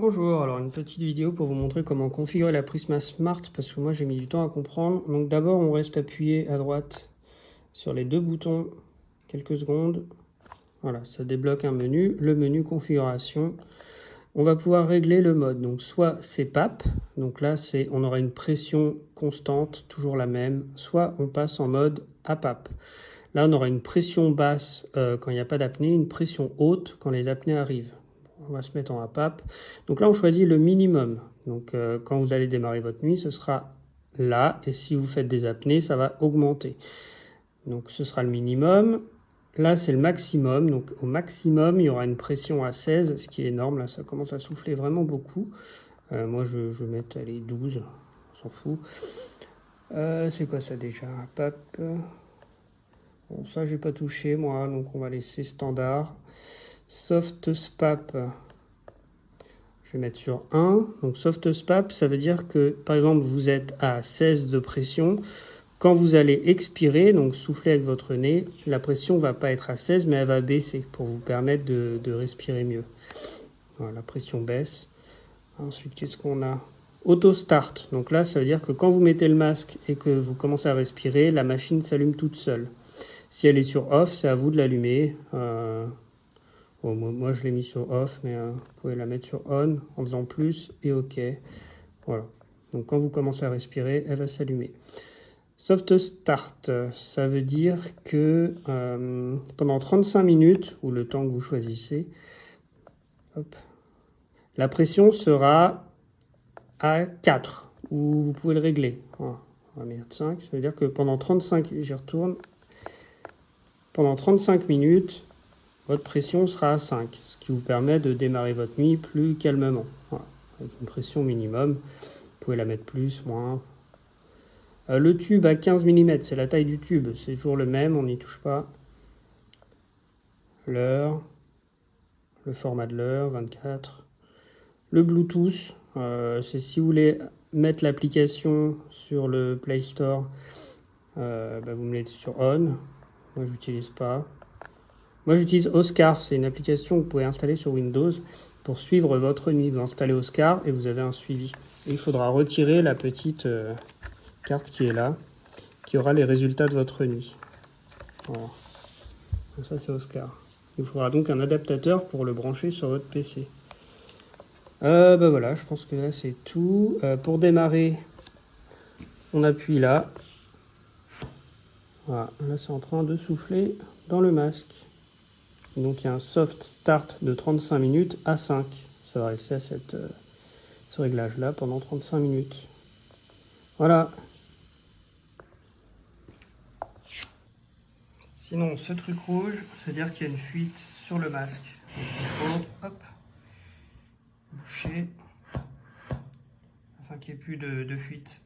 Bonjour, alors une petite vidéo pour vous montrer comment configurer la Prisma Smart parce que moi j'ai mis du temps à comprendre. Donc d'abord on reste appuyé à droite sur les deux boutons quelques secondes. Voilà, ça débloque un menu, le menu configuration. On va pouvoir régler le mode, donc soit c'est PAP, donc là on aura une pression constante, toujours la même, soit on passe en mode APAP. Là on aura une pression basse quand il n'y a pas d'apnée, une pression haute quand les apnées arrivent. On va se mettre en APAP. Donc là, on choisit le minimum. Donc quand vous allez démarrer votre nuit, ce sera là. Et si vous faites des apnées, ça va augmenter. Donc ce sera le minimum. Là, c'est le maximum. Donc au maximum, il y aura une pression à 16, ce qui est énorme. Là, ça commence à souffler vraiment beaucoup. Moi, je vais mettre les 12. On s'en fout. C'est quoi ça déjà? APAP. Bon, ça, j'ai pas touché, moi. Donc on va laisser standard. Soft SPAP. Je vais mettre sur 1. Donc soft SPAP, ça veut dire que, par exemple, vous êtes à 16 de pression. Quand vous allez expirer, donc souffler avec votre nez, la pression ne va pas être à 16, mais elle va baisser pour vous permettre de respirer mieux. Voilà, la pression baisse. Ensuite, qu'est-ce qu'on a? Auto start. Donc là, ça veut dire que quand vous mettez le masque et que vous commencez à respirer, la machine s'allume toute seule. Si elle est sur off, c'est à vous de l'allumer. Bon, moi, je l'ai mis sur off, mais vous pouvez la mettre sur on en faisant plus et OK. Voilà. Donc quand vous commencez à respirer, elle va s'allumer. Soft start, ça veut dire que pendant 35 minutes, ou le temps que vous choisissez, hop, la pression sera à 4, ou vous pouvez le régler. Voilà. On va mettre 5, ça veut dire que pendant 35, j'y retourne, pendant 35 minutes, votre pression sera à 5, ce qui vous permet de démarrer votre nuit plus calmement. Voilà. Avec une pression minimum, vous pouvez la mettre plus, moins. Le tube à 15 mm, c'est la taille du tube, c'est toujours le même, on n'y touche pas. L'heure, le format de l'heure, 24. Le Bluetooth, c'est si vous voulez mettre l'application sur le Play Store, vous me mettez sur On. Moi, j'utilise pas. Moi, j'utilise Oscar. C'est une application que vous pouvez installer sur Windows pour suivre votre nuit. Vous installez Oscar et vous avez un suivi. Et il faudra retirer la petite carte qui est là, qui aura les résultats de votre nuit. Voilà. Donc ça, c'est Oscar. Il faudra donc un adaptateur pour le brancher sur votre PC. Voilà, je pense que là, c'est tout. Pour démarrer, on appuie là. Voilà, là, c'est en train de souffler dans le masque. Donc il y a un soft start de 35 minutes à 5. Ça va rester à ce réglage-là pendant 35 minutes. Voilà. Sinon, ce truc rouge, c'est-à-dire qu'il y a une fuite sur le masque. Donc il faut, hop, boucher, afin qu'il n'y ait plus de fuite.